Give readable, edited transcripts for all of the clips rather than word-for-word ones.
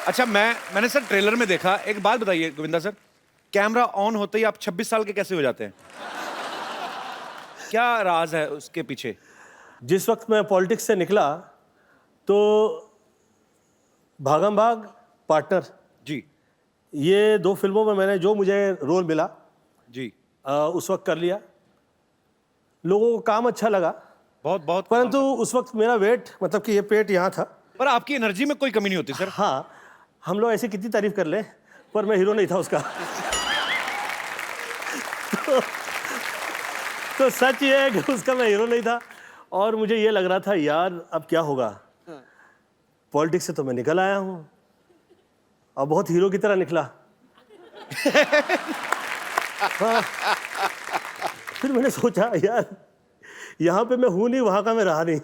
अच्छा मैंने sir trailer में देखा, एक बात बताइए गोविंदा सर, कैमरा ऑन होते ही आप 26 साल के कैसे हो जाते हैं? क्या राज है उसके पीछे? जिस वक्त मैं पॉलिटिक्स से निकला तो भागम भाग, पार्टनर, जी ये 2 फिल्मों में मैंने जो मुझे रोल मिला जी, उस वक्त कर लिया। लोगों को काम अच्छा लगा, बहुत बहुत। परंतु उस वक्त मेरा वेट, मतलब कि ये पेट यहाँ था। पर आपकी एनर्जी में कोई कमी नहीं होती सर। हाँ, हम लोग ऐसी कितनी तारीफ कर लें, पर मैं हीरो नहीं था उसका। तो सच ये है कि उसका मैं हीरो नहीं था और मुझे ये लग रहा था यार अब क्या होगा। पॉलिटिक्स से तो मैं निकल आया हूँ और बहुत हीरो की तरह निकला। हाँ। फिर मैंने सोचा यार यहाँ पे मैं हूं नहीं, वहां का मैं रहा नहीं।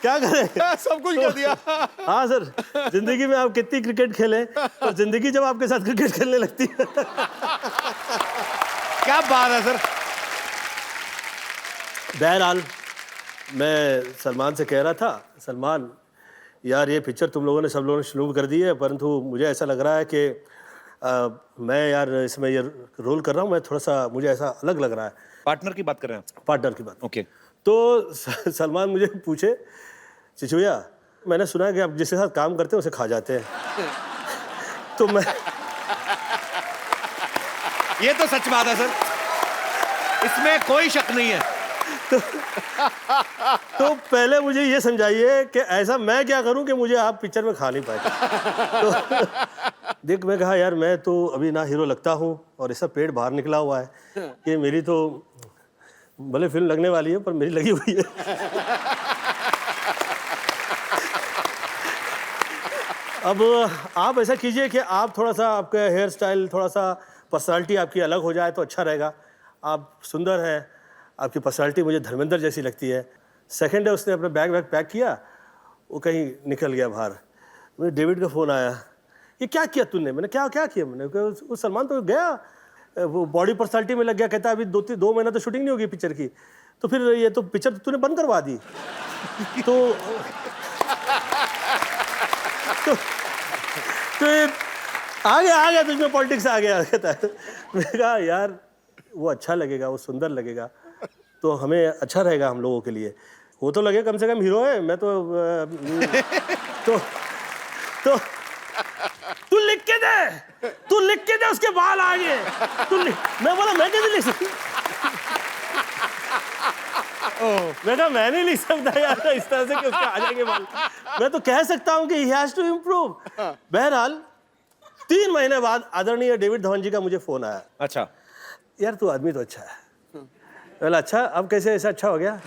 क्या करें, सब कुछ कर दिया। हाँ सर, जिंदगी में आप कितनी क्रिकेट खेलें और जिंदगी जब आपके साथ क्रिकेट खेलने लगती है। क्या बात है सर। बहरहाल मैं सलमान से कह रहा था, सलमान यार ये पिक्चर तुम लोगों ने, सब लोगों ने शुरू कर दी है, परंतु मुझे ऐसा लग रहा है कि मैं यार इसमें ये रोल कर रहा हूँ, मैं थोड़ा सा, मुझे ऐसा अलग लग रहा है। पार्टनर की बात कर रहे हैं आप? पार्टनर की बात। ओके। तो सलमान मुझे पूछे, चिचुया मैंने सुना है कि आप जिसके साथ काम करते हैं उसे खा जाते हैं। तो मैं, ये तो सच बात है सर, इसमें कोई शक नहीं है। तो पहले मुझे ये समझाइए कि ऐसा मैं क्या करूं कि मुझे आप पिक्चर में खा नहीं पाए। तो देख, मैं कहा यार मैं तो अभी ना हीरो लगता हूं और ऐसा पेट बाहर निकला हुआ है कि मेरी तो भले फिल्म लगने वाली है पर मेरी लगी हुई है। अब आप ऐसा कीजिए कि आप थोड़ा सा, आपका हेयर स्टाइल, थोड़ा सा पर्सनालिटी आपकी अलग हो जाए तो अच्छा रहेगा। आप सुंदर हैं, आपकी पर्सनालिटी मुझे धर्मेंद्र जैसी लगती है। सेकंड है, उसने अपना बैग पैक किया, वो कहीं निकल गया बाहर। मुझे डेविड का फ़ोन आया, ये क्या किया तूने? मैंने क्या किया? मैंने कहा वो सलमान तो गया, वो बॉडी पर्सनालिटी में लग गया। कहता अभी 2 महीना तो शूटिंग नहीं होगी पिक्चर की, तो फिर ये तो पिक्चर तूने बंद करवा दी। तो आ गया तुझमें पॉलिटिक्स आ गया। कहता है, मैंने कहा यार वो अच्छा लगेगा, वो सुंदर लगेगा तो हमें अच्छा रहेगा हम लोगों के लिए। वो तो लगे कम से कम हीरो है, मैं तो तू लिख के दे उसके बाल आगे। मैं बोला मैं कैसे लिख सकती? मैं कहा मैं नहीं लिख सकता यार इस तरह से कि उसके आ जाएंगे बाल। मैं तो कह सकता हूं कि ही हैज टू इम्प्रूव। बहरहाल 3 महीने बाद आदरणीय डेविड धवन जी का मुझे फोन आया। अच्छा यार तू आदमी तो अच्छा है। बोला अच्छा, अब कैसे ऐसा अच्छा हो गया?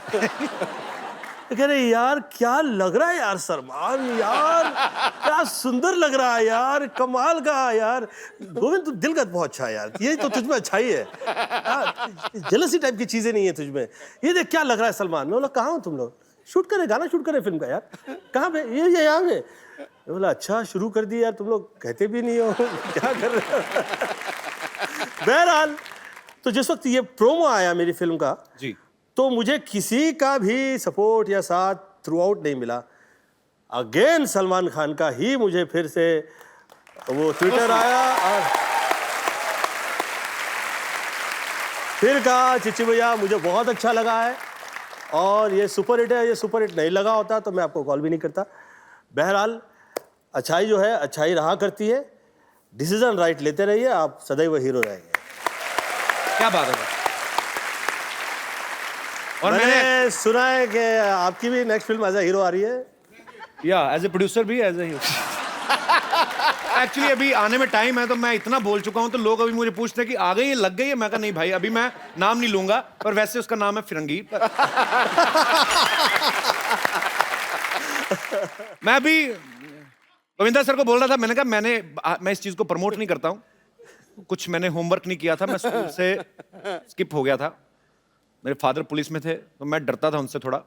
कह रहे यार क्या लग रहा है यार सलमान, यार क्या सुंदर लग रहा है यार, कमाल का यार। गोविंद तू दिल का बहुत अच्छा है यार, ये तो तुझमें अच्छाई है, जेलसी टाइप की चीजें नहीं है तुझमें। ये देख क्या लग रहा है सलमान। मैं बोला कहाँ हो तुम लोग? शूट करें, गाना शूट करें फिल्म का। यार कहाँ पे? ये यहाँ पे। मैं बोला अच्छा शुरू कर दिया यार, तुम लोग कहते भी नहीं हो क्या कर रहे हो। बहरहाल तो जिस वक्त ये प्रोमो आया मेरी फिल्म का जी, तो मुझे किसी का भी सपोर्ट या साथ थ्रू आउट नहीं मिला। अगेन सलमान खान का ही मुझे फिर से वो ट्विटर आया और फिर कहा चिच्ची भैया मुझे बहुत अच्छा लगा है और ये सुपर हिट है। ये सुपर हिट नहीं लगा होता तो मैं आपको कॉल भी नहीं करता। बहरहाल अच्छाई जो है अच्छाई रहा करती है। डिसीजन राइट लेते रहिए, आप सदैव हीरो रहेंगे। क्या बात है। और मैंने सुना है कि आपकी भी next film as a hero आ रही है। या एज ए प्रोड्यूसर भी, एज ए हीरो। एक्चुअली अभी आने में टाइम है तो मैं इतना बोल चुका हूं तो लोग अभी मुझे पूछते हैं कि आ गई है, लग गई है। मैं कहा नहीं भाई, अभी मैं नाम नहीं लूंगा, पर वैसे उसका नाम है फिरंगी। मैं अभी गोविंदा सर को बोल रहा था, मैंने कहा मैं इस चीज को प्रमोट नहीं करता हूं। कुछ मैंने होमवर्क नहीं किया था, मैं स्कूल से स्किप हो गया था। मेरे फादर पुलिस में थे तो मैं डरता था उनसे थोड़ा।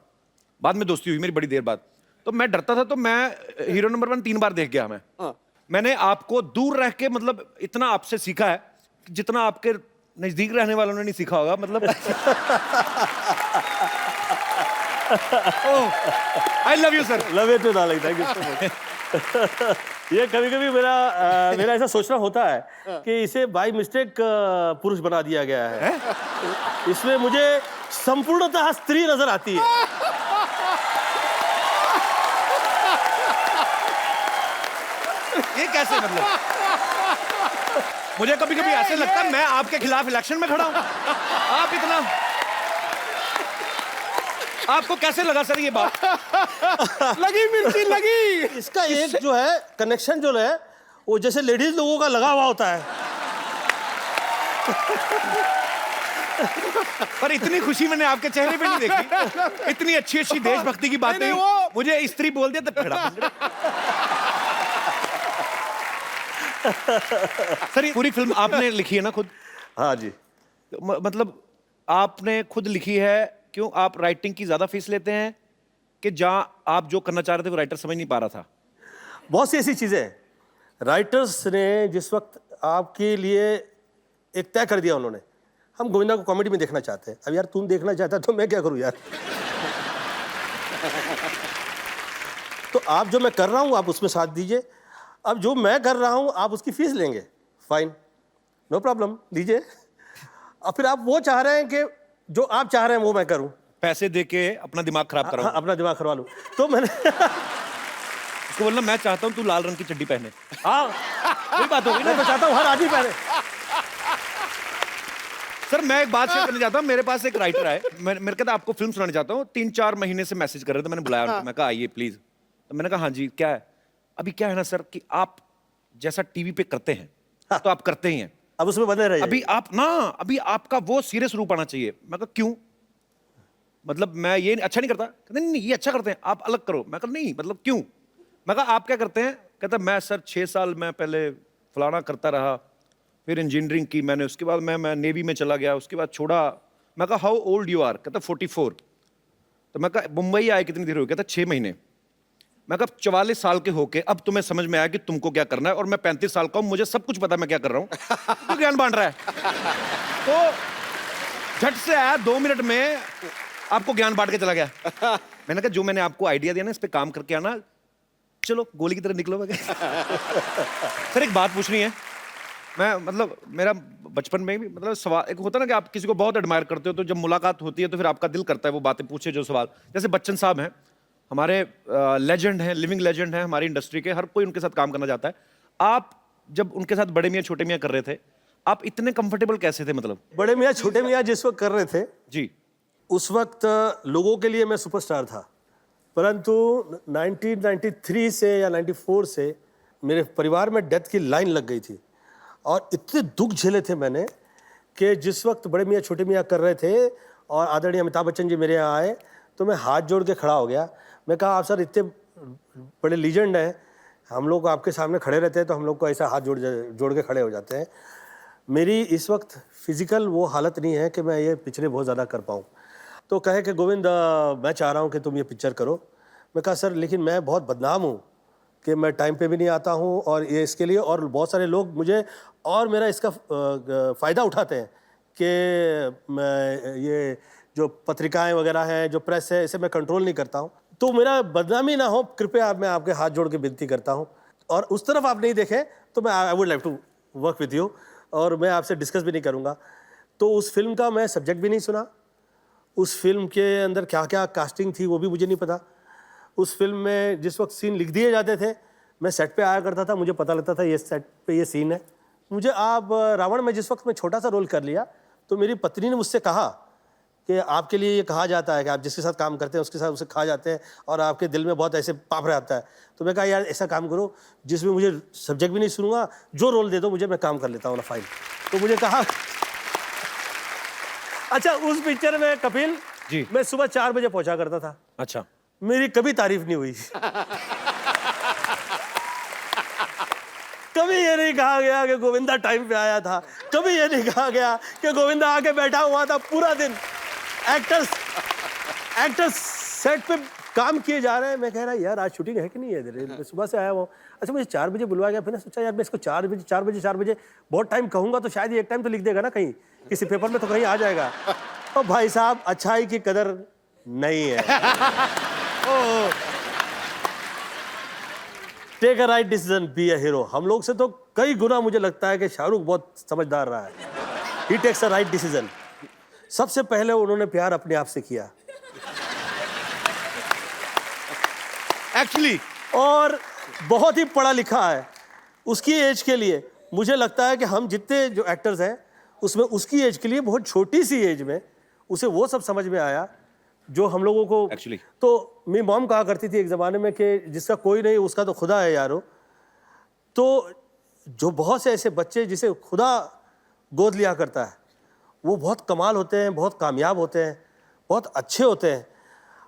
बाद में दोस्ती हुई मेरी बड़ी देर बाद। तो मैं डरता था, तो मैं हीरो नंबर 1 3 बार देख गया मैं। मैंने आपको दूर रह के मतलब इतना आपसे सीखा है जितना आपके नजदीक रहने वालों ने नहीं सीखा होगा मतलब I love you sir. Love you too darling, thank you so much. ये कभी कभी मेरा ऐसा सोचना होता है कि इसे बाय मिस्टेक पुरुष बना दिया गया है। इसमें मुझे संपूर्णतः स्त्री नजर आती है। ये कैसे मतलब? मुझे कभी कभी ऐसे लगता है मैं आपके खिलाफ इलेक्शन में खड़ा हूं। आप इतना आपको कैसे लगा सर ये बात? लगी मिर्ची लगी। इसका एक जो है कनेक्शन जो है वो जैसे लेडीज लोगों का लगा हुआ होता है। पर इतनी खुशी मैंने आपके चेहरे पे नहीं देखी। इतनी अच्छी अच्छी देशभक्ति की बातें मुझे स्त्री बोल दिया तो खड़ा। सर ये पूरी फिल्म आपने लिखी है ना खुद? हाँ जी। मतलब आपने खुद लिखी है, क्यों आप राइटिंग की ज्यादा फीस लेते हैं कि जहां आप जो करना चाह रहे थे वो राइटर समझ नहीं पा रहा था? बहुत सी ऐसी चीजें हैं राइटर्स ने जिस वक्त आपके लिए एक तय कर दिया उन्होंने, हम गोविंदा को कॉमेडी में देखना चाहते हैं। अब यार तुम देखना चाहता तो मैं क्या करूं यार। तो आप जो मैं कर रहा हूं आप उसमें साथ दीजिए। अब जो मैं कर रहा हूं आप उसकी फीस लेंगे, फाइन, नो प्रॉब्लम, लीजिए। और फिर आप वो चाह रहे हैं कि जो आप चाह रहे हैं वो मैं करूं, पैसे देके अपना दिमाग खराब कराऊं। अपना दिमाग करवा लूं। तो मैंने उसको बोलना मैं चाहता हूं तू लाल रंग की चड्डी पहने। हाँ वही बात होगी ना, मैं चाहता हूं हर आदमी पहने। सर मैं एक बात शेयर करना चाहता हूं। मेरे पास एक राइटर है, मेरे कहता आपको फिल्म सुनाना चाहता हूं। 3-4 महीने से मैसेज कर रहे थे, मैंने बुलाया उनको, मैं कहा आइए प्लीज। तो मैंने कहा हाँ जी क्या है? अभी क्या है ना सर कि आप जैसा टीवी पे करते हैं तो आप करते ही हैं, अब उसमें बने रहिए। अभी आपका वो सीरियस रूप आना चाहिए। मैं कहा क्यों? मतलब मैं ये अच्छा नहीं करता। कहते नहीं ये अच्छा करते हैं, आप अलग करो। मैं कहा नहीं मतलब क्यों? मैं कहा आप क्या करते हैं? कहता मैं सर 6 साल मैं पहले फलाना करता रहा, फिर इंजीनियरिंग की मैंने, उसके बाद मैं नेवी में चला गया, उसके बाद छोड़ा। मैं कहा हाउ ओल्ड यू आर? कहता 44। तो मैं कहा मुंबई आए कितनी देर हो गई? कहता 6 महीने। मैं कहा 44 साल के होके अब तुम्हें समझ में आया कि तुमको क्या करना है, और मैं 35 साल का हूं, मुझे सब कुछ पता मैं क्या कर रहा हूं। तो ज्ञान बांट रहा है। तो झट से आया 2 मिनट में आपको ज्ञान बांट के चला गया। मैंने कहा जो मैंने आपको आइडिया दिया ना इस पे काम करके आना, चलो गोली की तरह निकलो। सर एक बात पूछनी है। मैं मतलब मेरा बचपन में भी मतलब सवाल एक होता ना कि आप किसी को बहुत एडमायर करते हो, तो जब मुलाकात होती है तो फिर आपका दिल करता है वो बातें पूछे जो सवाल। जैसे बच्चन साहब हैं, हमारे लेजेंड हैं, लिविंग लेजेंड हैं हमारी इंडस्ट्री के, हर कोई उनके साथ काम करना चाहता है। आप जब उनके साथ बड़े मियाँ छोटे मियाँ कर रहे थे, आप इतने कंफर्टेबल कैसे थे? मतलब बड़े मियाँ छोटे मियाँ जिस वक्त कर रहे थे जी, उस वक्त लोगों के लिए मैं सुपरस्टार था। परंतु 1993 से या 94 से मेरे परिवार में डेथ की लाइन लग गई थी, और इतने दुख झेले थे मैंने कि जिस वक्त बड़े मियाँ छोटे मियाँ कर रहे थे और आदरणीय अमिताभ बच्चन जी मेरे यहाँ आए तो मैं हाथ जोड़ के खड़ा हो गया। मैं कहा आप सर इतने बड़े लीजेंड हैं, हम लोग आपके सामने खड़े रहते हैं तो हम लोग को ऐसा हाथ जोड़ के खड़े हो जाते हैं। मेरी इस वक्त फिजिकल वो हालत नहीं है कि मैं ये पिक्चरें बहुत ज़्यादा कर पाऊँ। तो कहे कि गोविंद मैं चाह रहा हूँ कि तुम ये पिक्चर करो। मैं कहा सर लेकिन मैं बहुत बदनाम हूँ कि मैं टाइम पे भी नहीं आता हूँ, और ये इसके लिए और बहुत सारे लोग मुझे और मेरा इसका फ़ायदा उठाते हैं कि मैं ये जो पत्रिकाएं वगैरह हैं, जो प्रेस है, इसे मैं कंट्रोल नहीं करता हूँ। तो मेरा बदनामी ना हो, कृपया मैं आपके हाथ जोड़ के विनती करता हूँ, और उस तरफ आप नहीं देखें तो मैं I would like to work with you, और मैं आपसे डिस्कस भी नहीं करूँगा। तो उस फिल्म का मैं सब्जेक्ट भी नहीं सुना, उस फिल्म के अंदर क्या क्या कास्टिंग थी वो भी मुझे नहीं पता। उस फिल्म में जिस वक्त सीन लिख दिए जाते थे मैं सेट पे आया करता था, मुझे पता लगता था ये सेट पे ये सीन है। मुझे आप रावण में जिस वक्त मैं छोटा सा रोल कर लिया तो मेरी पत्नी ने मुझसे कहा कि आपके लिए ये कहा जाता है कि आप जिसके साथ काम करते हैं उसके साथ उसे खा जाते हैं और आपके दिल में बहुत ऐसे पाप रहता है। तो मैं कहा यार ऐसा काम करो जिसमें मुझे सब्जेक्ट भी नहीं सुनूंगा, जो रोल दे दो मुझे, मैं काम कर लेता हूँ ना फाइन। तो मुझे कहा अच्छा उस पिक्चर में कपिल जी, मैं सुबह 4 बजे पहुंचा करता था। अच्छा, मेरी कभी तारीफ नहीं हुई। कभी ये नहीं कहा गया कि गोविंदा टाइम पे आया था, कभी ये नहीं कहा गया कि गोविंदा आके बैठा हुआ था पूरा दिन। एक्टर्स सेट पे काम किए जा रहे हैं। मैं कह रहा यार आज शूटिंग है कि नहीं है इधर, मैं सुबह से आया हूँ। अच्छा मुझे 4 बजे बुलवाया गया, फिर मैं सोचा यार मैं इसको 4 बजे बहुत टाइम कहूँगा तो शायद ये एक टाइम तो लिख देगा ना, कहीं किसी पेपर में तो कहीं आ जाएगा। तो भाई साहब अच्छाई की कदर नहीं है। Take a right decision, be a hero. हम लोग से तो कई गुना मुझे लगता है कि शाहरुख बहुत समझदार रहा है। ही टेक्स अ राइट डिसीजन। सबसे पहले उन्होंने प्यार अपने आप से किया एक्चुअली, और बहुत ही पढ़ा लिखा है उसकी एज के लिए। मुझे लगता है कि हम जितने जो एक्टर्स हैं उसमें उसकी एज के लिए बहुत छोटी सी एज में उसे वो सब समझ में आया जो हम लोगों को Actually. तो मेरी मॉम कहा करती थी एक ज़माने में कि जिसका कोई नहीं उसका तो खुदा है यारो। तो जो बहुत से ऐसे बच्चे जिसे खुदा गोद लिया करता है वो बहुत कमाल होते हैं, बहुत कामयाब होते हैं, बहुत अच्छे होते हैं।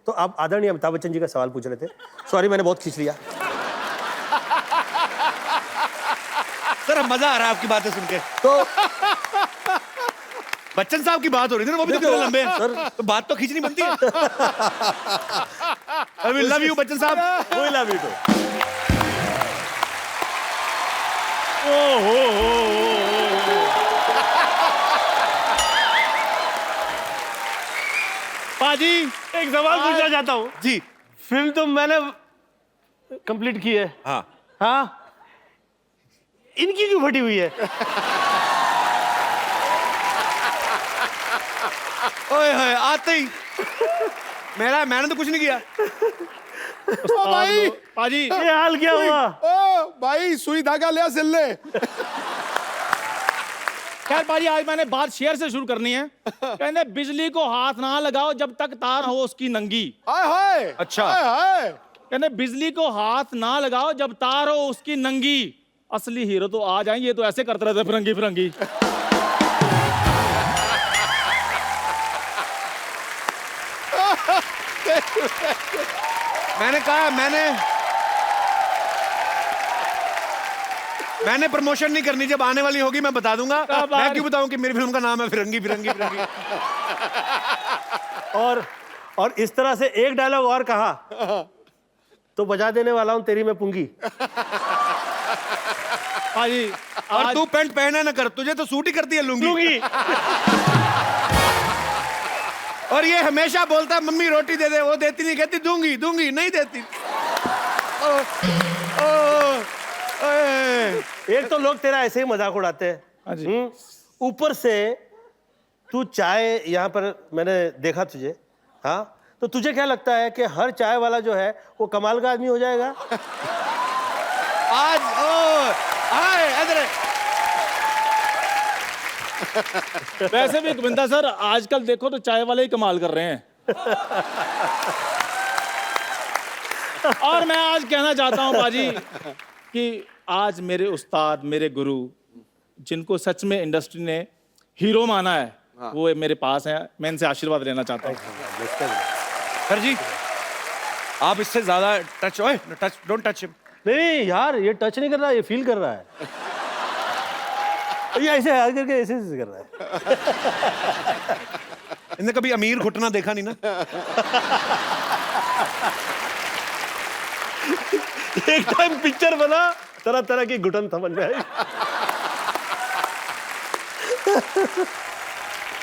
तो आप आदरणीय अमिताभ बच्चन जी का सवाल पूछ रहे थे, सॉरी मैंने बहुत खींच लिया। सर मजा आ रहा है आपकी बातें सुन के। तो बच्चन साहब की बात हो रही थी ना, वो भी तो कितने लंबे हैं सर। तो बात तो खींचनी बनती है। आई लव यू बच्चन साहब। कोई लव यू तो पाजी एक सवाल पूछना चाहता हूँ। जी फिल्म तो मैंने कंप्लीट की है, हाँ, हाँ, इनकी क्यों फटी हुई है? ओए होए आते ही मैंने तो कुछ नहीं किया। ओ भाई पाजी ये हाल क्या हुआ? ओ भाई सुई धागा ले सिल ले। खैर पाजी आज मैंने बात शेयर से शुरू करनी है। कहते बिजली को हाथ ना लगाओ जब तक तार हो उसकी नंगी। हाय हाय, अच्छा। हाय हाय। कहते बिजली को हाथ ना लगाओ जब तार हो उसकी नंगी। असली हीरो तो आ जाएंगे, ये तो ऐसे करते रहते फिरंगी फिरंगी। मैंने कहा मैंने प्रमोशन नहीं करनी, जब आने वाली होगी मैं बता दूंगा। मैं क्यों बताऊं कि मेरी फिल्म का नाम है फिरंगी फिरंगी फिरंगी। और इस तरह से एक डायलॉग और कहा तो बजा देने वाला हूं तेरी मैं पुंगी। पाजी और तू पैंट पहना ना कर, तुझे तो सूट ही करती है लुंगी। और ये हमेशा बोलता है मम्मी रोटी दे दे, वो देती नहीं, कहती दूंगी दूंगी, नहीं देती। एक तो लोग तेरा ऐसे ही मजाक उड़ाते हैं, ऊपर से तू चाय यहाँ पर मैंने देखा तुझे, हाँ, तो तुझे क्या लगता है कि हर चाय वाला जो है वो कमाल का आदमी हो जाएगा? आज वैसे भी गोविंदा सर आजकल देखो तो चाय वाले ही कमाल कर रहे हैं। और मैं आज कहना चाहता हूं बाजी कि आज मेरे उस्ताद, मेरे गुरु, जिनको सच में इंडस्ट्री ने हीरो माना है, वो मेरे पास हैं। मैं इनसे आशीर्वाद लेना चाहता हूं। सर जी आप इससे ज्यादा टच डोंट टच हिम। नहीं यार, ये टच नहीं कर रहा, ये फील कर रहा है। ये ऐसे हाथ करके ऐसे कर रहा है। इनने कभी अमीर घुटना देखा नहीं ना। एक टाइम पिक्चर बना, तरह तरह की घुटन समझ में आई।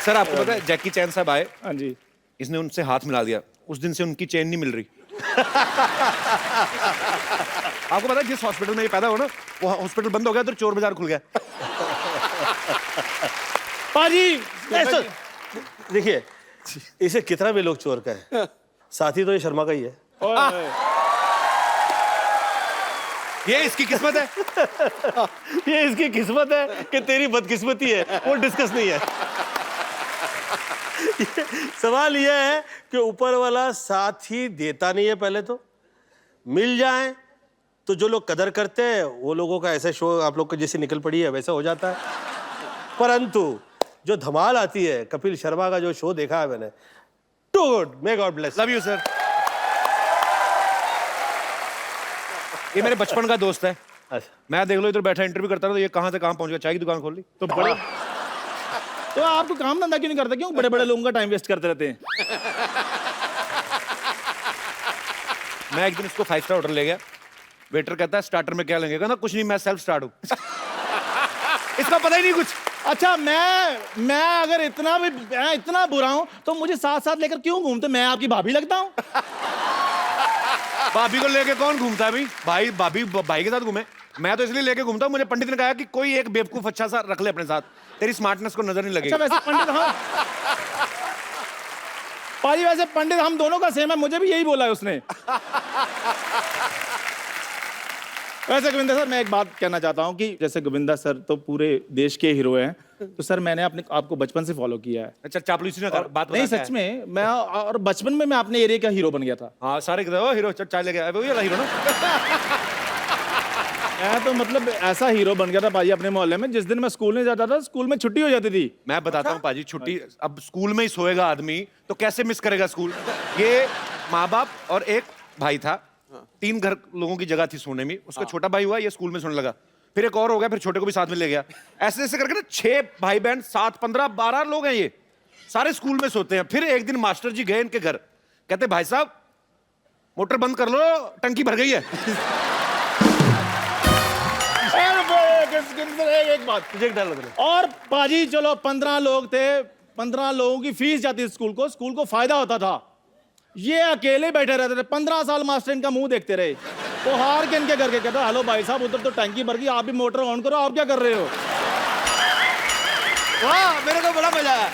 सर आपको पता है जैकी चैन साहब आए, हाँ जी, इसने उनसे हाथ मिला दिया, उस दिन से उनकी चेन नहीं मिल रही। आपको पता है जिस हॉस्पिटल में ये पैदा हो ना, वो हॉस्पिटल बंद हो गया तो चोर बाजार खुल गया। पाजी देखिए, इसे कितना भी लोग चोर कहे, साथी तो ये शर्मा का ही है। ये इसकी किस्मत है। ये इसकी किस्मत है कि तेरी बदकिस्मती है, वो डिस्कस नहीं है। सवाल यह है कि ऊपर वाला साथ ही देता नहीं है। पहले तो मिल जाए तो जो लोग कदर करते हैं वो लोगों का ऐसा शो आप लोग को जैसे निकल पड़ी है वैसा हो जाता है। परंतु जो धमाल आती है, कपिल शर्मा का जो शो देखा है मैंने, too good, may God bless. Love you sir. ये मेरे बचपन का दोस्त है। अच्छा, मैं देख लो इधर बैठा इंटरव्यू करता रहा तो ये कहां से कहां पहुंच गया, चाय की दुकान खोल ली। तो बड़े तो आपको काम धंधा क्यों नहीं करते? क्यों बड़े बड़े लोगों का टाइम वेस्ट करते रहते हैं? मैं एक दिन इसको 5 स्टार होटल ले गया, वेटर कहता है स्टार्टर में क्या लेंगे, कहना कुछ नहीं मैं सेल्फ स्टार्ट हूँ। इसका पता ही नहीं कुछ। अच्छा मैं अगर इतना बुरा हूं तो मुझे साथ साथ लेकर क्यों घूमते? मैं आपकी भाभी लगता हूं? भाभी को लेके कौन घूमता है भाई? भाई के साथ घूमे। मैं तो इसलिए लेके घूमता हूँ, मुझे पंडित ने कहा कि कोई एक बेवकूफ अच्छा सा रख ले अपने साथ, तेरी स्मार्टनेस को नजर नहीं लगेगी। अच्छा वैसे पंडित, हाँ पाजी वैसे पंडित हम दोनों का सेम है, मुझे भी यही बोला है उसने। वैसे गोविंदा सर मैं एक बात कहना चाहता हूँ कि जैसे गोविंदा सर तो पूरे देश के हीरो हैं, तो सर मैंने आपको बचपन से फॉलो किया है। अच्छा चापलूसी ने बात नहीं बता क्या सच में मैं, और बचपन में मैं अपने एरिया का हीरो बन गया था। हाँ सारे कहते हैं, हीरो चाय ले गया, वही वाला हीरो ना। मैं तो मतलब ऐसा हीरो बन गया था पाजी अपने मोहल्ले में, जिस दिन मैं स्कूल नहीं जाता था, स्कूल में छुट्टी हो जाती थी। मैं बताता हूँ पाजी, छुट्टी अब स्कूल में ही सोएगा आदमी तो कैसे मिस करेगा स्कूल। ये माँ बाप और एक भाई था, 3 घर लोगों की जगह थी सोने में। उसका छोटा भाई हुआ, ये स्कूल में सोने लगा, फिर एक और हो गया, फिर छोटे को भी साथ में ले गया। ऐसे ऐसे करके ना 6 भाई बहन, 7, 15, 12 लोग हैं, ये सारे स्कूल में सोते हैं। फिर एक दिन मास्टर जी गए इनके घर, कहते भाई साहब मोटर बंद कर लो, टंकी भर गई है। एक बात तुझे एक डायलॉग दे। और पाजी चलो 15 लोग थे, 15 लोगों की फीस जाती थी स्कूल को फायदा होता था। ये अकेले बैठे रहते थे, 15 साल मास्टर इनका मुंह देखते रहे। तो हार के इनके करके कहता हेलो भाई साहब उधर तो टंकी भर गई, आप भी मोटर ऑन करो, आप क्या कर रहे हो? वाह मेरे को बड़ा मजा आया।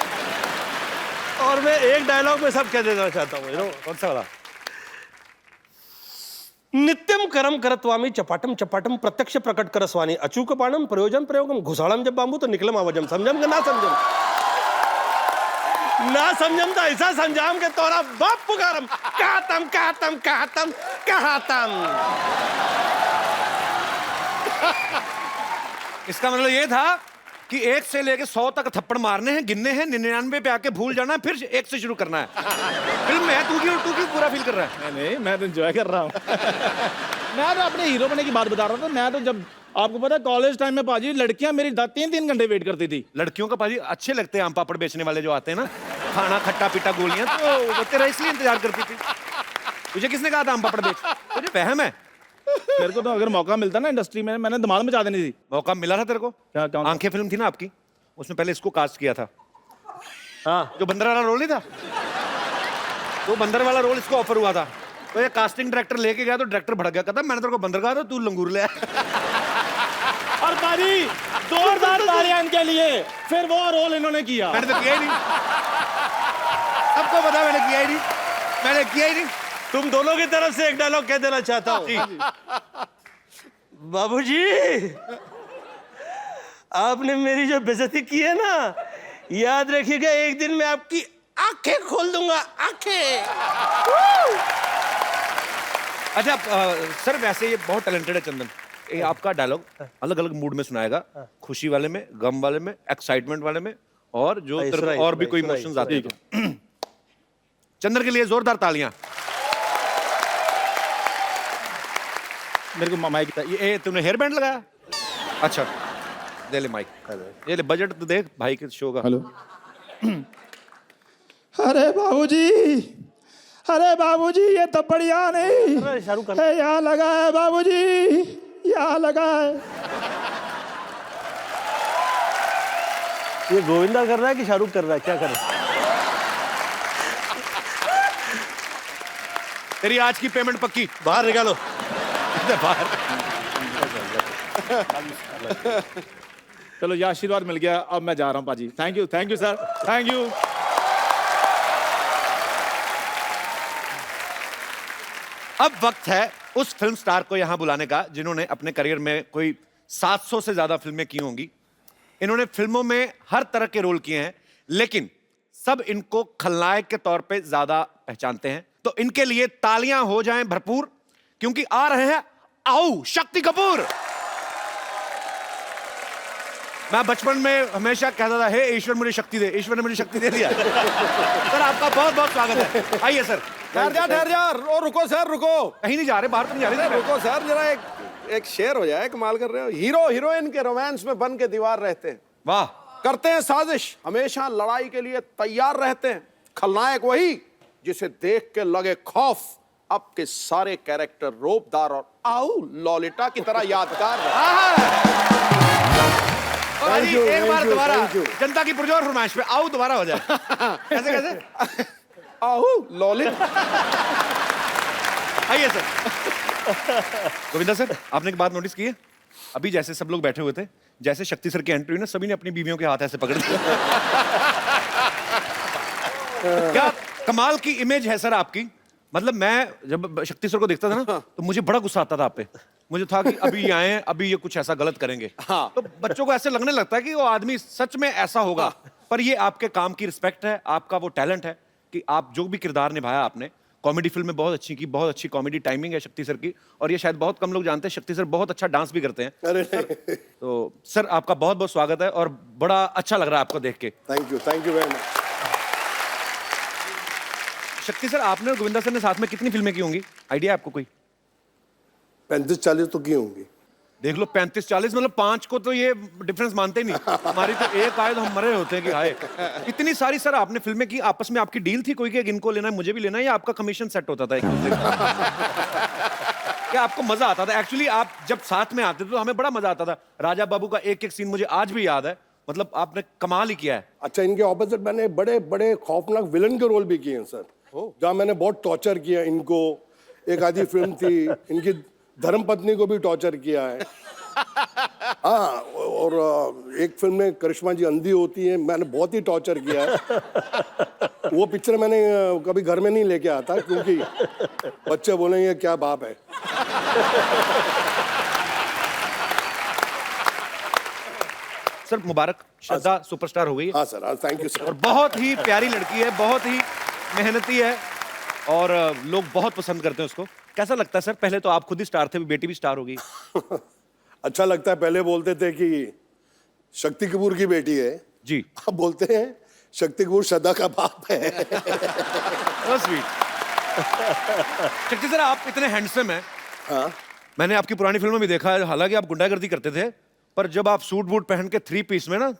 और मैं एक डायलॉग में सब कह देना चाहता हूँ, कौन सा वाला? नित्यम करम करत्वामी चपाटम चपाटम प्रत्यक्ष प्रकट करस्वानी अचूक पाणम प्रयोजन प्रयोगम घुसाड़म जब बांबू तो निकलम आवाजम। समझम के ना समझम? ना समझम तो ऐसा समझाम के तोरा बाप पुकारम। कहतम कहतम कहतम कहतम। इसका मतलब ये था कि 1 से लेके 100 तक थप्पड़ मारने हैं, गिनने हैं, 99 पे आके भूल जाना है, फिर 1 से शुरू करना है। फिल्म में है, तू क्यों पूरा फील कर रहा है? नहीं मैं तो एंजॉय कर रहा हूँ। मैं तो अपने हीरो बनने की बात बता रहा था। मैं तो जब आपको पता है कॉलेज टाइम में पाजी लड़कियां मेरी 3-3 घंटे वेट करती थी। लड़कियों का पाजी अच्छे लगते हैं आम पापड़ बेचने वाले जो आते हैं ना, खाना खट्टा पीटा गोलियां, तो वो तेरा इसलिए इंतजार करती थी। तुझे किसने कहा था आम पापड़ बेच? तुझे वहम है? मेरे को तो अगर मौका मिलता ना इंडस्ट्री में, मैंने धमाल मचा देनी थी। मौका मिला था तेरे को? क्या आंखें फिल्म थी ना आपकी, उसमें पहले इसको कास्ट किया था। हाँ जो बंदर वाला रोल नहीं था, तो बंदर वाला रोल इसको ऑफर हुआ था, तो ये कास्टिंग डायरेक्टर लेके गया, तो डायरेक्टर भड़क गया, कहता मैंने तेरे को बंदर कहा था, तू लंगूर ले आया। और पाजी जोरदार तालियां इनके लिए, फिर वो रोल इन्होंने किया। मैंने तो किया ही नहीं, सबको पता मैंने किया ही नहीं, मैंने किया ही नहीं। तुम दोनों की तरफ से एक डायलॉग कह देना चाहता हूँ। बाबूजी आपने मेरी जो बेइज्जती की है ना, याद रखिएगा एक दिन मैं आपकी आंखें खोल दूंगा, आंखें। अच्छा सर वैसे ये बहुत टैलेंटेड है चंदन, ये आपका डायलॉग अलग अलग मूड में सुनाएगा, खुशी वाले में, गम वाले में, एक्साइटमेंट वाले में, और जो तेरे को और भी कोई इमोशंस आते हैं। चंदन के लिए जोरदार तालियां। मेरे को माइक ये तूने हेयर बैंड लगाया? अच्छा दे ले माइक, ये ले बजट तो देख भाई के शो का। हेलो। अरे बाबूजी ये तो बढ़िया नहीं, शाहरुख खान यहाँ लगा है बाबूजी, यहाँ लगा है। ये गोविंदा कर रहा है कि शाहरुख कर रहा है, क्या कर रहा है? तेरी आज की पेमेंट पक्की। बाहर निकालो। बाहर। चलो ये आशीर्वाद मिल गया, अब मैं जा रहा हूँ पाजी। Thank you sir, thank you. अब वक्त है उस फिल्म स्टार को यहां बुलाने का जिन्होंने अपने करियर में कोई 700 से ज्यादा फिल्में की होंगी। इन्होंने फिल्मों में हर तरह के रोल किए हैं, लेकिन सब इनको खलनायक के तौर पे ज्यादा पहचानते हैं। तो इनके लिए तालियां हो जाएं भरपूर, क्योंकि आ रहे हैं आओ शक्ति कपूर। मैं बचपन में हमेशा कहता था हे ईश्वर मुझे शक्ति दे, ईश्वर ने मुझे शक्ति दे दिया। सर आपका बहुत बहुत स्वागत है, आइए सर। ठहर जा और रुको सर, रुको। कहीं नहीं जा रहे, बाहर तो नहीं जा रहे। रुको सर जरा, एक शेर हो जाए, कमाल कर रहे हो। हीरो हीरोइन के रोमांस में बन के दीवार रहते हैं, वाह, करते हैं साजिश, हमेशा लड़ाई के लिए तैयार रहते हैं। खलनायक वही जिसे देख के लगे खौफ, आपके सारे कैरेक्टर रोबदार और आओ लॉलिटा की तरह यादगार रहे। और भाई you, एक बार thank you, दोबारा thank you. जनता की पुरजोर फरमाइश पे आओ दोबारा हो जाए। कैसे कैसे? आओ लॉलिटा। आइए सर। गोविंदा सर, आपने एक बात नोटिस की है? अभी जैसे सब लोग बैठे हुए थे, जैसे शक्ति सर की एंट्री हुई ना, सभी ने अपनी बीवियों के हाथ ऐसे पकड़ लिए। क्या कमाल की इमेज है सर आपकी। मतलब मैं जब शक्ति सर को देखता था ना, तो मुझे बड़ा गुस्सा आता था आप पे। मुझे था कि अभी ये आए हैं, अभी ये कुछ ऐसा गलत करेंगे। हाँ। तो बच्चों को ऐसे लगने लगता है कि वो आदमी सच में ऐसा होगा। पर ये आपके काम की रिस्पेक्ट है, आपका वो टैलेंट है कि आप जो भी किरदार निभाया आपने, कॉमेडी फिल्म में बहुत अच्छी की, बहुत अच्छी कॉमेडी टाइमिंग है शक्ति सर की। और ये शायद बहुत कम लोग जानते हैं, शक्ति सर बहुत अच्छा डांस भी करते हैं। अरे तो सर आपका बहुत बहुत स्वागत है और बड़ा अच्छा लग रहा है आपको देख के। Thank you very much. शक्ति सर, आपने और गोविंदा सर ने साथ में कितनी फिल्में की होंगी? आइडिया आपको कोई? 35-40 तो की होंगी। देख लो, 35-40 मतलब 5 को तो ये डिफरेंस मानते ही नहीं। हमारी तो एक आए तो हम मरे होते हैं कि हाय। इतनी सारी सर आपने फिल्में की, आपस में आपकी डील थी कोई कि इनको लेना है मुझे भी लेना है, या आपका कमीशन सेट होता था एक दूसरे का? क्या आपको मजा आता था? एक्चुअली आप जब साथ में आते थे तो हमें बड़ा मजा आता था। राजा बाबू का एक एक सीन मुझे आज भी याद है। मतलब आपने कमाल ही किया है। अच्छा, इनके ऑपोजिट मैंने बड़े बड़े खौफनाक विलन के रोल भी किए हैं सर, जहाँ मैंने बहुत टॉर्चर किया इनको। एक आधी फिल्म थी, इनकी धर्मपत्नी को भी टॉर्चर किया है। हाँ, और एक फिल्म में करिश्मा जी अंधी होती है, मैंने बहुत ही टॉर्चर किया है। वो पिक्चर मैंने कभी घर में नहीं लेके आता, क्योंकि बच्चे बोलेंगे क्या बाप है। सर मुबारक, श्रद्धा सुपरस्टार हो गई है। हाँ सर, हाँ, थैंक यू और सर। बहुत ही प्यारी लड़की है, बहुत ही मेहनती है और लोग बहुत पसंद करते हैं उसको। कैसा लगता है सर? पहले तो आप खुद ही स्टार थे, बेटी भी स्टार हो गई। अच्छा लगता है। पहले बोलते थे कि शक्ति कपूर की बेटी है, जी। अब बोलते हैं शक्ति कपूर श्रद्धा का बाप है। स्वीट। शक्ति सर, आप इतने हैंडसम हैं। हाँ, मैंने आपकी पुरानी फिल्मों में देखा है, हालांकि आप गुंडागर्दी करते थे, पर जब आप सूट बूट पहन के 3 पीस में ना,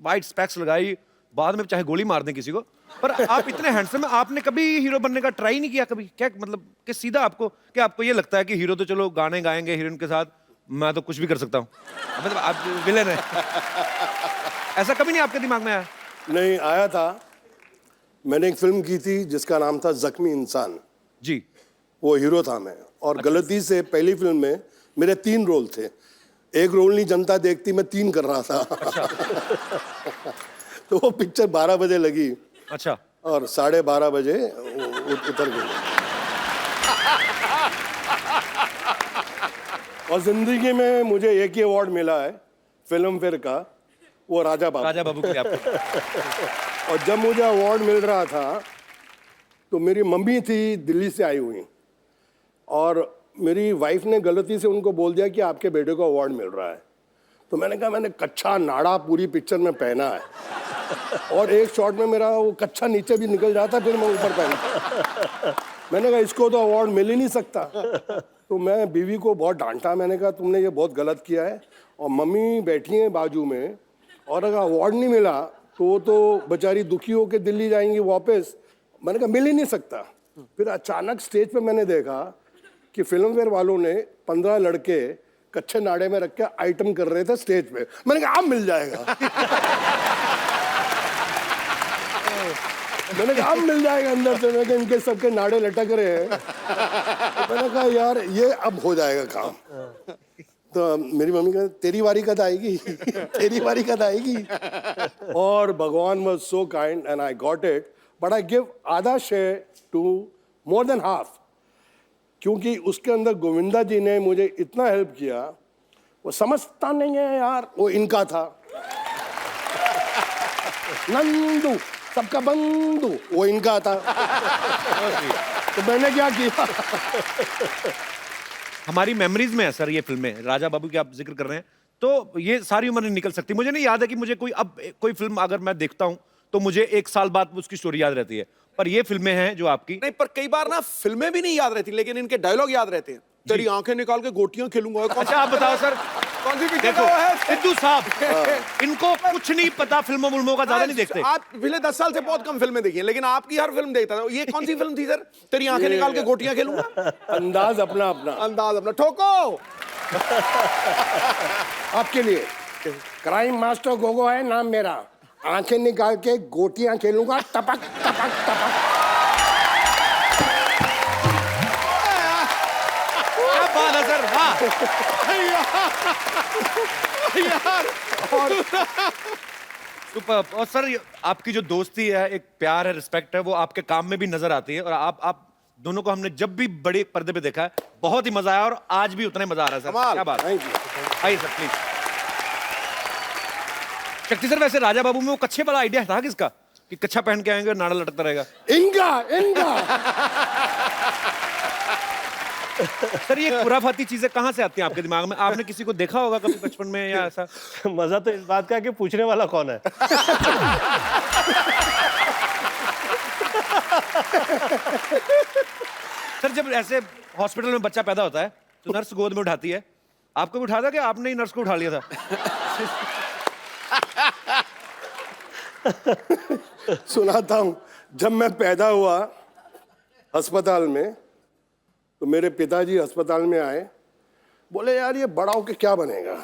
वाइट स्पेक्स लगाई, बाद में चाहे गोली मार दें किसी को, पर आप इतने हैंडसम हैं, आपने कभी हीरो बनने का ट्राई नहीं किया कभी? क्या मतलब कि सीधा आपको, क्या आपको ये लगता है कि हीरो तो चलो गाने गाएंगे हीरोइन के साथ, मैं तो कुछ भी कर सकता हूँ, मतलब आप विलेन है? ऐसा कभी नहीं आपके दिमाग में आया? नहीं आया था। मैंने एक फिल्म की थी जिसका नाम था जख्मी इंसान, जी। वो हीरो था मैं, और गलती से पहली फिल्म में मेरे 3 रोल थे। एक रोल नहीं जनता देखती, मैं 3 कर रहा था। तो वो पिक्चर 12 बजे लगी अच्छा। और 12:30 बजे उतर गई। और जिंदगी में मुझे एक ही अवार्ड मिला है फिल्म फेयर का, वो राजा बाबू। राजा बाबू के लिए आपको? और जब मुझे अवार्ड मिल रहा था तो मेरी मम्मी थी दिल्ली से आई हुई, और मेरी वाइफ ने गलती से उनको बोल दिया कि आपके बेटे को अवार्ड मिल रहा है। तो मैंने कहा मैंने कच्चा नाड़ा पूरी पिक्चर में पहना है, और एक शॉट में मेरा वो कच्चा नीचे भी निकल जाता, फिर मैं ऊपर पहनता। मैंने कहा इसको तो अवार्ड मिल ही नहीं सकता। तो मैं बीवी को बहुत डांटा, मैंने कहा तुमने ये बहुत गलत किया है। और मम्मी बैठी हैं बाजू में, और अगर अवार्ड नहीं मिला तो वो तो बेचारी दुखी होकर दिल्ली जाएंगी वापस। मैंने कहा मिल ही नहीं सकता। फिर अचानक स्टेज पे मैंने देखा कि फिल्म फेयर वालों ने 15 लड़के कच्चे नाड़े में रख के आइटम कर रहे थे स्टेज पे। मैंने कहा अब मिल जाएगा। मैंने कहा अब मिल जाएगा अंदर से। मैंने कहा इनके सबके नाड़े लटक रहे हैं। तो मैंने कहा यार ये अब हो जाएगा काम। तो मेरी मम्मी कहती तेरी बारी कद आएगी, तेरी बारी कद आएगी। और भगवान was so kind and I got it, but I give आधा share to more than half, क्योंकि उसके अंदर गोविंदा जी ने मुझे इतना हेल्प किया। वो समझता नहीं है यार, वो इनका था नंदू, सबका बंधु, वो इनका था। तो मैंने क्या किया। हमारी मेमोरीज में है सर ये फिल्में। राजा बाबू की आप जिक्र कर रहे हैं, तो ये सारी उम्र नहीं निकल सकती। मुझे नहीं याद है कि मुझे कोई फिल्म अगर मैं देखता हूं तो मुझे 1 साल बाद उसकी स्टोरी याद रहती है, पर ये फिल्में हैं जो आपकी। नहीं, पर कई बार ना फिल्में भी नहीं याद रहती, लेकिन इनके डायलॉग याद रहते हैं। तेरी आंखें निकाल के गोटियां खेलूंगा। अच्छा आप बताओ सर, कौन सी पिक्चर देखो का वो है? सिद्धू साहब, इनको कुछ नहीं पता, फिल्मों फिल्मों का ज्यादा नहीं देखते। आप पिछले 10 साल से बहुत कम फिल्में देखी हैं, लेकिन आपकी हर फिल्म देखता था। ये कौन सी फिल्म थी सर? तेरी आंखें निकाल के गोटियां खेलूंगा। अंदाज अपना अपना अंदाज अपना। ठोको। आपके लिए क्राइम मास्टर गोगो है नाम मेरा, आंखें निकाल के गोटियां खेलूंगा, टपक टपक टपक। क्या बात है सर, वाह। यार सुपर। और सर आपकी जो दोस्ती है, एक प्यार है, रिस्पेक्ट है, वो आपके काम में भी नजर आती है। और आप दोनों को हमने जब भी बड़े पर्दे पे देखा है, बहुत ही मजा आया, और आज भी उतना ही मजा आ रहा है सर। कमाल। क्या बात है। Thank you. आइए सर प्लीज। शक्ति सर, वैसे राजा बाबू में वो कच्छे वाला आइडिया था किसका, कि कच्छा पहन के आएंगे और नाड़ा लटकता रहेगा? इनका इनका सर ये खुराफाती चीजें कहाँ से आती हैं आपके दिमाग में? आपने किसी को देखा होगा कभी बचपन में या ऐसा? मजा तो इस बात का है कि पूछने वाला कौन है। सर जब ऐसे हॉस्पिटल में बच्चा पैदा होता है तो नर्स गोद में उठाती है, आपको भी उठाता कि आपने ही नर्स को उठा लिया था? सुनाता हूं। जब मैं पैदा हुआ अस्पताल में, तो मेरे पिताजी अस्पताल में आए, बोले यार ये बड़ा होके क्या बनेगा?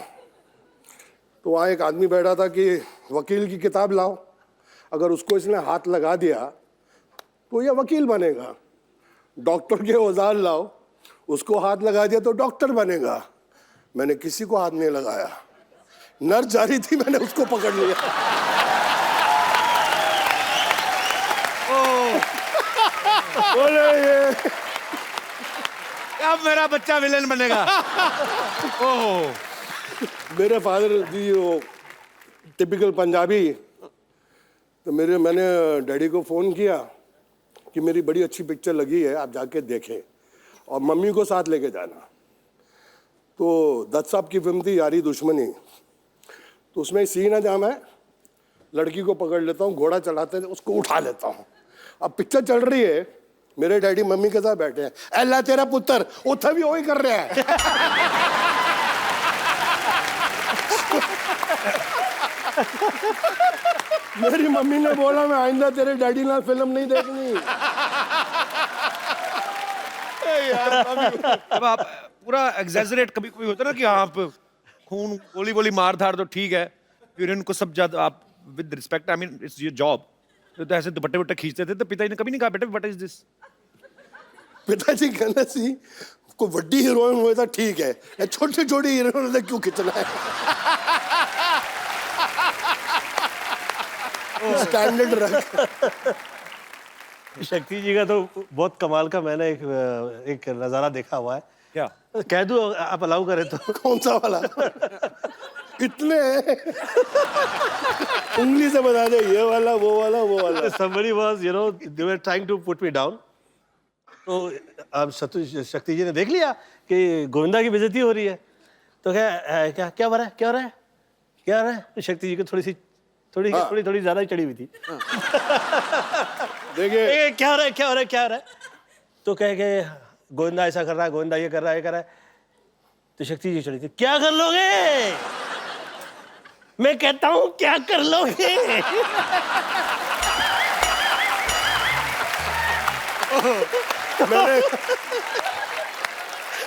तो वहाँ एक आदमी बैठा था कि वकील की किताब लाओ, अगर उसको इसने हाथ लगा दिया तो ये वकील बनेगा। डॉक्टर के औजार लाओ, उसको हाथ लगा दिया तो डॉक्टर बनेगा। मैंने किसी को हाथ नहीं लगाया, नर्स जा रही थी, मैंने उसको पकड़ लिया। बोले ये अब मेरा बच्चा विलेन बनेगा। ओह, मेरे फादर जी वो टिपिकल पंजाबी, तो मैंने डैडी को फ़ोन किया कि मेरी बड़ी अच्छी पिक्चर लगी है, आप जाके देखें और मम्मी को साथ लेके जाना। तो दत्त साहब की फिल्म थी यारी दुश्मनी, तो उसमें सीन है जहाँ मैं लड़की को पकड़ लेता हूँ, घोड़ा चलाते हैं, उसको उठा लेता हूँ। अब पिक्चर चल रही है, मेरे डैडी मम्मी के साथ बैठे हैं, अल्लाह तेरा पुत्र उठा भी वही कर रहा है। मेरी मम्मी ने बोला मैं आइंदा तेरे डैडी ना फिल्म नहीं देखनी। अब आप पूरा एग्जैजरेट कभी कभी होता है ना कि आप खून गोली गोली मार धार तो ठीक है, फिर इनको सब ज्यादा आप with respect, I mean it's your job, तो ऐसे दुपट्टे वट्टे खींचते थे, तो पिताजी ने कभी नहीं कहा बेटा व्हाट इज दिस? पिताजी कहना सी कोई वड्डी हीरोइन हुए था ठीक है, छोटी छोटी हीरोइन ने क्यों खींचना है? स्टैंडर्ड रख। शक्ति जी का तो बहुत कमाल का मैंने एक नजारा देखा हुआ है। क्या? कह दूं आप अलाउ करें तो? कौन सा वाला? कितने उंगली से बता दे, ये वाला वो वाला वो वाला। Somebody was, you know, they were trying to put me down. तो अब शक्ति जी ने देख लिया कि गोविंदा की बेइज्जती हो रही है, तो क्या क्या क्या हो रहा है, क्या हो रहा है, क्या हो रहा है? तो शक्ति जी को थोड़ी ज्यादा ही चढ़ी हुई थी। देखिए क्या हो रहा है, क्या हो रहा है, क्या हो रहा है? तो कह के गोविंदा ऐसा कर रहा है, गोविंदा ये कर रहा है, ये कर रहा है। तो शक्ति जी चढ़ी थी, क्या कर लोगे? मैं कहता हूं क्या कर लोगे? मैंने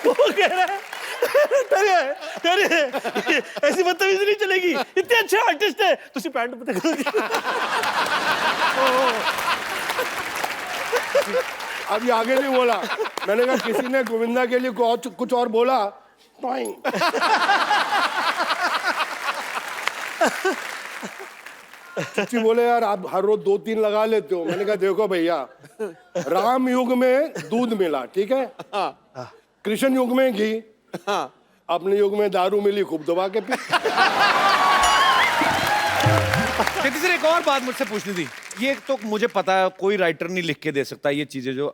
वो कह रहा है अरे ऐसी बदतमीजी नहीं चलेगी, इतने अच्छे आर्टिस्ट है, तुसी पैंट पता करो। अभी आगे नहीं बोला, मैंने कहा किसी ने गोविंदा के लिए कुछ और बोला। चची बोले यार आप हर रोज 2-3 लगा लेते हो। मैंने कहा देखो भैया, राम युग में दूध मिला, ठीक है, कृष्ण युग में घी, अपने युग में दारू मिली, खूब दबा के पी। शक्ति सर एक और बात मुझसे पूछनी थी, ये तो मुझे पता है कोई राइटर नहीं लिख के दे सकता ये चीजें, जो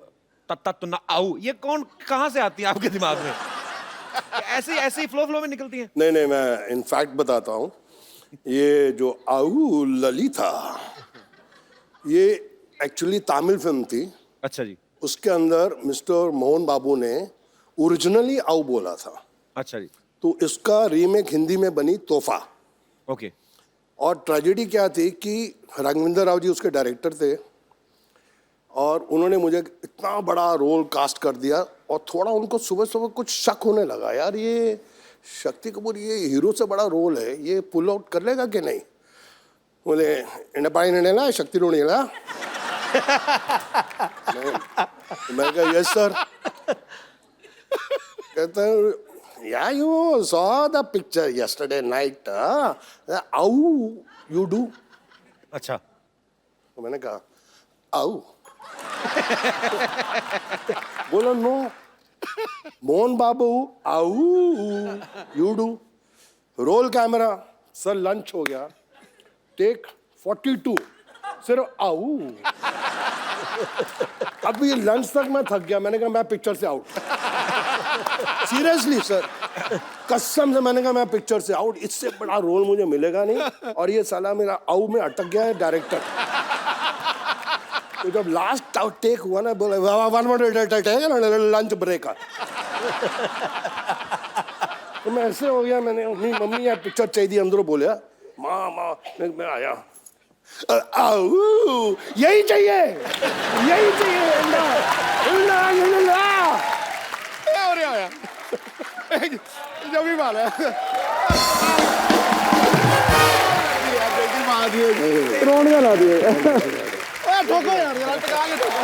तत्ता तुन्ना आऊ, ये कौन कहाँ से आती है आपके दिमाग में? ऐसे ही फ्लो में निकलती हैं? नहीं, मैं इनफैक्ट बताता हूँ, ये जो आऊ ललिता, ये एक्चुअली तमिल फिल्म थी। अच्छा जी। उसके अंदर मिस्टर मोहन बाबू ने ओरिजिनली आऊ बोला था। अच्छा जी। तो इसका रीमेक हिंदी में बनी तोहफा। ओके। और ट्रेजेडी क्या थी कि राघवेंद्र राव जी उसके डायरेक्टर थे और उन्होंने मुझे इतना बड़ा रोल कास्ट कर दिया और थोड़ा उनको सुबह सुबह कुछ शक होने लगा, यार ये शक्ति कपूर ये हीरो से बड़ा रोल है, ये पुल आउट कर लेगा कि नहीं। बोले इंडपाई नेला शक्ति रोणीला। मैं कहा यस सर। कहता है yeah you saw the picture yesterday night how you do। अच्छा। तो मैंने कहा आओ। बोला नो मोहन बाबू आओ you do. Roll camera sir lunch हो गया, टेक 42 सिर्फ आओ। अभी लंच तक मैं थक गया, मैंने कहा मैं पिक्चर से आउट। सीरियसली सर, कसम से मैंने कहा मैं पिक्चर से आउट, इससे बड़ा रोल मुझे मिलेगा नहीं। और ये साला मेरा आउ में अटक गया है डायरेक्टर। तो जब लास्ट टेक हुआ ना, बोले लंच ब्रेक। तो मैं ऐसे हो गया, मैंने अपनी मम्मी यार पिक्चर चाहिए अंदरों बोले माँ माँ, मैं आया आओ यही चाहिए यही चाहिए। और आया जो भी बात है रोनिया ला दिए। ठोको यार जरा टका के ठोको।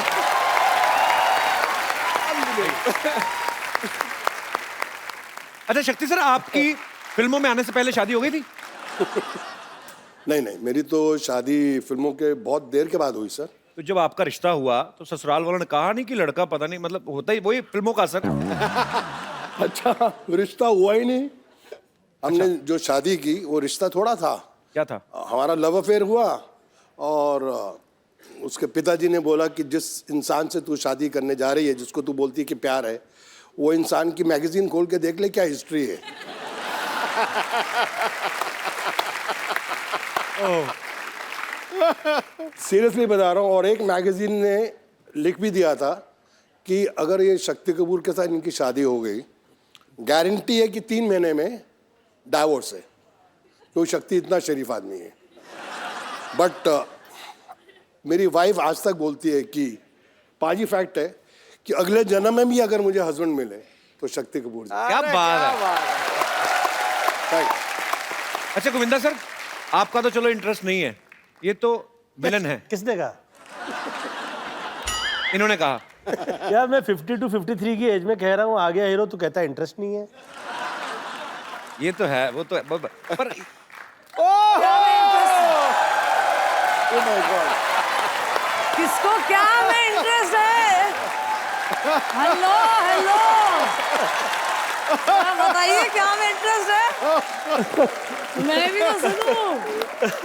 अच्छा शक्ति सर, आपकी फिल्मों में आने से पहले शादी हो गई थी? नहीं नहीं, मेरी तो शादी फिल्मों के बहुत देर के बाद हुई सर। तो जब आपका रिश्ता हुआ तो ससुराल वालों ने कहा नहीं कि लड़का पता नहीं, मतलब होता ही वही फिल्मों का असर। अच्छा, रिश्ता हुआ ही नहीं। हमने जो शादी की वो रिश्ता थोड़ा था। क्या था? हमारा लव अफेयर हुआ और उसके पिताजी ने बोला कि जिस इंसान से तू शादी करने जा रही है, जिसको तू बोलती है कि प्यार है, वो इंसान की मैगजीन खोल के देख ले क्या हिस्ट्री है। सीरियसली बता रहा हूँ। और एक मैगजीन ने लिख भी दिया था कि अगर ये शक्ति कपूर के साथ इनकी शादी हो गई, गारंटी है कि 3 महीने में डाइवोर्स है, क्योंकि शक्ति इतना शरीफ आदमी है। बट मेरी वाइफ आज तक बोलती है कि पाजी फैक्ट है कि अगले जन्म में भी अगर मुझे हस्बैंड मिले तो शक्ति कपूर जी। क्या बात है। Thanks। अच्छा गोविंदा सर, आपका तो चलो इंटरेस्ट नहीं है, ये तो विलन है। किसने कहा? इन्होंने कहा। यार मैं 50 to 53 की एज में कह रहा हूँ आ गया हीरो, तो कहता है इंटरेस्ट नहीं है। ये तो है, वो तो है, पर किसको क्या में इंटरेस्ट है? हेलो हेलो, बताइए क्या में इंटरेस्ट है? मैं भी तो सुनूं।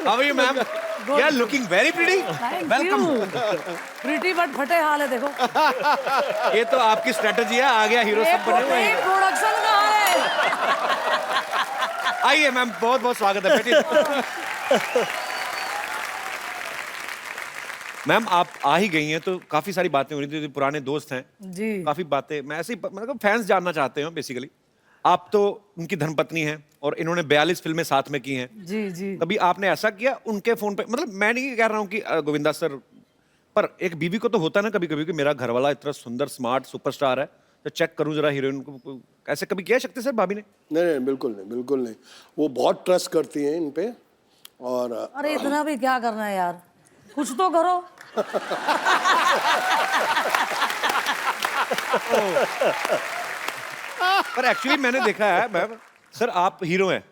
How are you ma'am? You are looking very pretty. Welcome. Pretty but फटे हाल है देखो। ये तो आपकी स्ट्रेटजी है, आ गया हीरो सब बने हुए हैं। प्रोडक्शन कहाँ है? आइए मैम, बहुत बहुत स्वागत है, बैठिए। मैम आप आ ही गई हैं तो काफी सारी बातें हो रही थी, पुराने दोस्त हैं जी। काफी बातें, मैं ऐसे ही मतलब फैंस जानना चाहते हैं बेसिकली। आप तो उनकी धर्मपत्नी हैं और इन्होंने 42 फिल्में साथ में की हैं। जी जी। कभी आपने ऐसा किया उनके फोन पे? मतलब मैं नहीं कह रहा हूँ कि गोविंदा सर, पर एक बीवी को तो होता है ना कभी कभी कि मेरा घरवाला इतना सुंदर स्मार्ट सुपरस्टार है, तो चेक करूं जरा हीरोइन को। ऐसे कभी किया शक्ति सर भाभी ने? नहीं नहीं, बिल्कुल नहीं, बिल्कुल नहीं। वो बहुत ट्रस्ट करती हैं इन पे। और अरे इतना भी क्या करना है यार, कुछ तो करो। पर एक्चुअली मैंने देखा है मैम, सर आप हीरो हैं,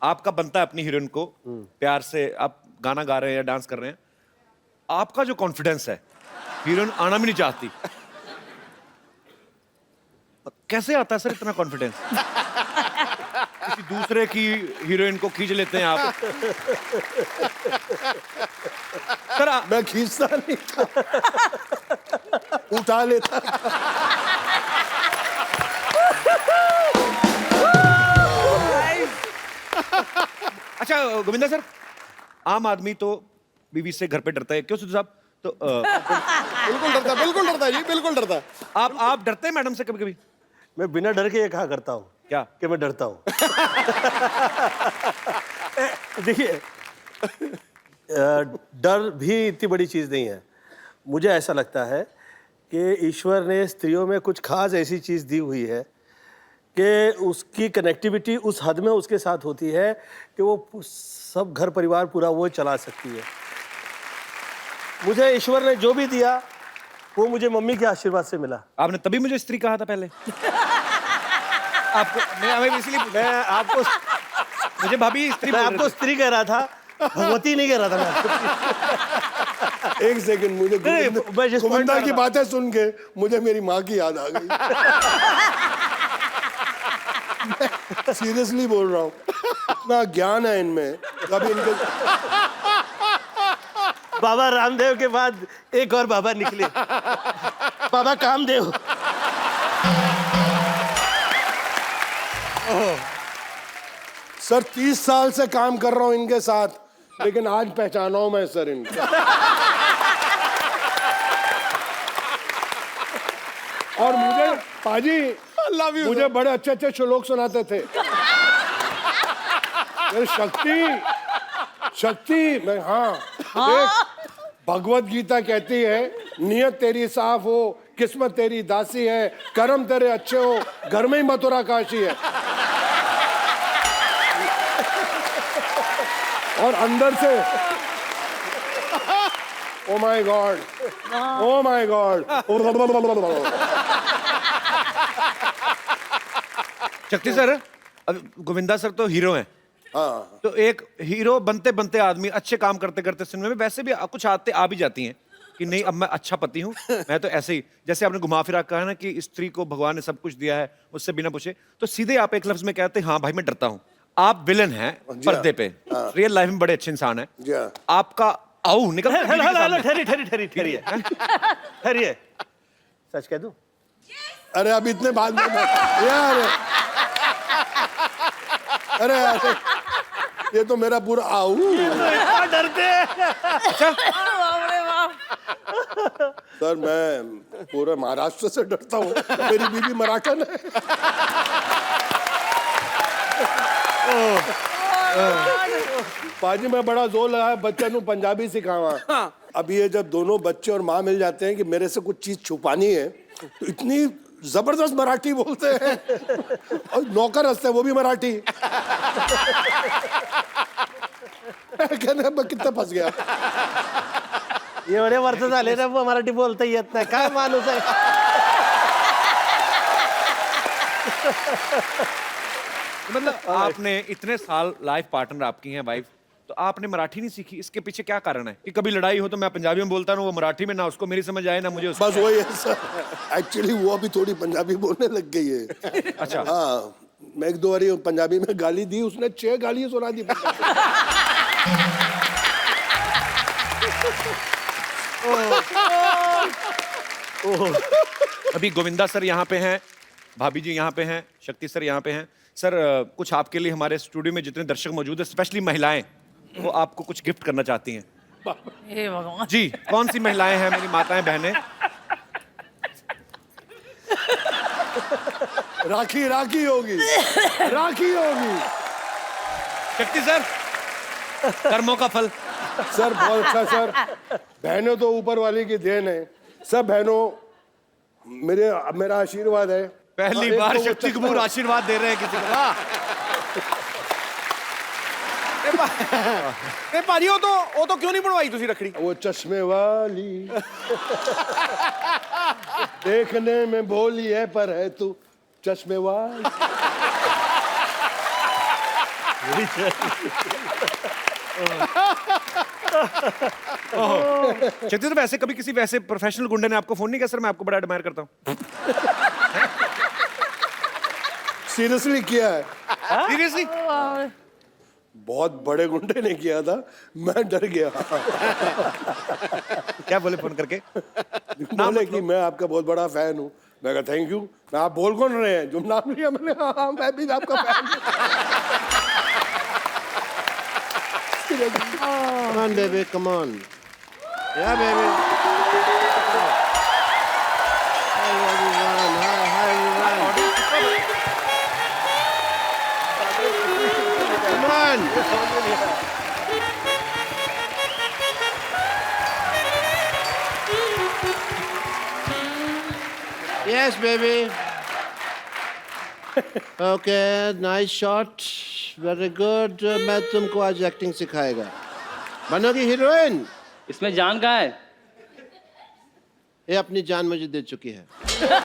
आपका बनता है अपनी हीरोइन को प्यार से, आप गाना गा रहे हैं या डांस कर रहे हैं, आपका जो कॉन्फिडेंस है हीरोइन आना भी नहीं चाहती, कैसे आता है सर इतना कॉन्फिडेंस? किसी दूसरे की हीरोइन को खींच लेते हैं आप। सर मैं खींचता नहीं था, उठा लेता। अच्छा गोविंदा सर, आम आदमी तो बीवी से घर पे डरता है, क्यों सिद्धू साहब? तो बिल्कुल डरता जी, बिल्कुल डरता। आप डरते हैं मैडम से कभी कभी? मैं बिना डर के ये कहा करता हूँ। क्या? कि मैं डरता हूँ। देखिए, डर भी इतनी बड़ी चीज़ नहीं है। मुझे ऐसा लगता है कि ईश्वर ने स्त्रियों में कुछ खास ऐसी चीज़ दी हुई है कि उसकी कनेक्टिविटी उस हद में उसके साथ होती है कि वो सब घर परिवार पूरा वो चला सकती है। मुझे ईश्वर ने जो भी दिया वो मुझे मम्मी के आशीर्वाद से मिला। आपने तभी मुझे स्त्री कहा था पहले? आपको मैं इसलिए मैं आपको मुझे भाभी स्त्री मैं बोल रहे आपको थे। स्त्री कह रहा था, भगवती नहीं कह रहा था मैं आपको। एक सेकंड, मुझे मैं जिस point गोविंदा पर की था- बातें सुन के मुझे मेरी माँ की याद आ गई। सीरियसली बोल रहा हूँ, इतना ज्ञान है इनमें। कभी इनके बाबा रामदेव के बाद एक और बाबा निकले, बाबा कामदेव। सर 30 साल से काम कर रहा हूँ इनके साथ, लेकिन आज पहचाना हूं मैं सर इनको। और मुझे पाजी मुझे बड़े अच्छे अच्छे श्लोक सुनाते थे। मेरी शक्ति मैं, हाँ देख, भगवत गीता कहती है नियत तेरी साफ हो, किस्मत तेरी दासी है, कर्म तेरे अच्छे हो, घर में ही मथुरा काशी है। और अंदर से oh my God, oh my God. शक्ति सर, अब गोविंदा सर तो हीरो हैं। हाँ, तो एक हीरो बनते बनते आदमी अच्छे काम करते करते सिनेमा में वैसे भी कुछ आते आ भी जाती हैं कि नहीं अब मैं अच्छा पति हूँ, मैं तो ऐसे ही, जैसे आपने घुमा फिरा कहा ना कि स्त्री को भगवान ने सब कुछ दिया है उससे बिना पूछे, तो सीधे आप एक लफ्ज में कहते हैं हाँ भाई मैं डरता हूँ। आप विलन हैं पर्दे पे, रियल लाइफ में बड़े अच्छे इंसान हैं। जी हाँ। आपका आओ निकल के बीवी के सामने। ठहरिए ठहरिए, सच कह दूं? अरे अब इतने बाद में यार, अरे यार, ये तो मेरा पूरा आऊ। डरते हैं। बाप रे बाप। सर मैं पूरे महाराष्ट्र से डरता हूँ, मेरी बीवी मराठन है। पाजी मैं बड़ा जोर लगाया बच्चे नू पंजाबी सिखावा। अब ये जब दोनों बच्चे और माँ मिल जाते हैं कि मेरे से कुछ चीज छुपानी है, तो इतनी जबरदस्त मराठी बोलते हैं, और नौकर हंसते हैं वो भी मराठी। कहने मैं कितना फंस गया। एवढे वर्ष झाले ना मराठी बोलता येत नाही, काय माणूस आहे। मतलब आपने इतने साल लाइफ पार्टनर आपकी हैं वाइफ, तो आपने मराठी नहीं सीखी, इसके पीछे क्या कारण है कि कभी लड़ाई हो तो मैं पंजाबी में बोलता हूँ, वो मराठी में, ना उसको मेरी समझ आए ना मुझे उसको। बस वही है सर, एक्चुअली वो अभी थोड़ी पंजाबी बोलने लग गई है। अच्छा। हाँ, मैं एक दो बारी पंजाबी में गाली दी, उसने 6 गालियां सुना दी। अभी गोविंदा सर यहाँ पे हैं, भाभी जी यहाँ पे हैं, शक्ति सर यहाँ पे हैं। सर कुछ आपके लिए हमारे स्टूडियो में जितने दर्शक मौजूद हैं, स्पेशली महिलाएं, वो आपको कुछ गिफ्ट करना चाहती हैं। हे भगवान। जी, कौन सी महिलाएं हैं मेरी माताएं बहनें? राखी राखी होगी, राखी होगी। शक्ति सर, कर्मों का फल। सर बहुत अच्छा सर, बहनों तो ऊपर वाले की देन है। सब बहनों मेरा आशीर्वाद है। पहली एक बार तो वो शक्ति कपूर आशीर्वाद दे रहे हैं किसी को। वाह। ए भाजी वो तो क्यों नहीं बनवाई तुसी रखड़ी? वो चश्मे वाली देखने में भोली है पर है तू चश्मे वाली। शक्ति सर, वैसे कभी किसी वैसे प्रोफेशनल गुंडे ने आपको फोन नहीं किया सर मैं आपको बड़ा एडमायर करता हूँ? सीरियसली किया है, सीरियसली? बहुत बड़े गुंडे ने किया था, मैं डर गया। क्या बोले फोन करके? बोले कि मैं आपका बहुत बड़ा फैन हूँ। मैं कहा थैंक यू। मैं आप बोल कौन रहे हैं? जो नाम लिया मैंने, हाँ मैं भी आपका फैन हूँ। Come on, baby, come on. Yeah, baby. Hi, everyone. Hi, everyone. on. Yes, baby. Okay, nice shot. Very good. मैं तुमको आज एक्टिंग सिखाएगा. बनोगी हीरोइन. इसमें जान कहाँ है? ये अपनी जान मुझे दे चुकी है.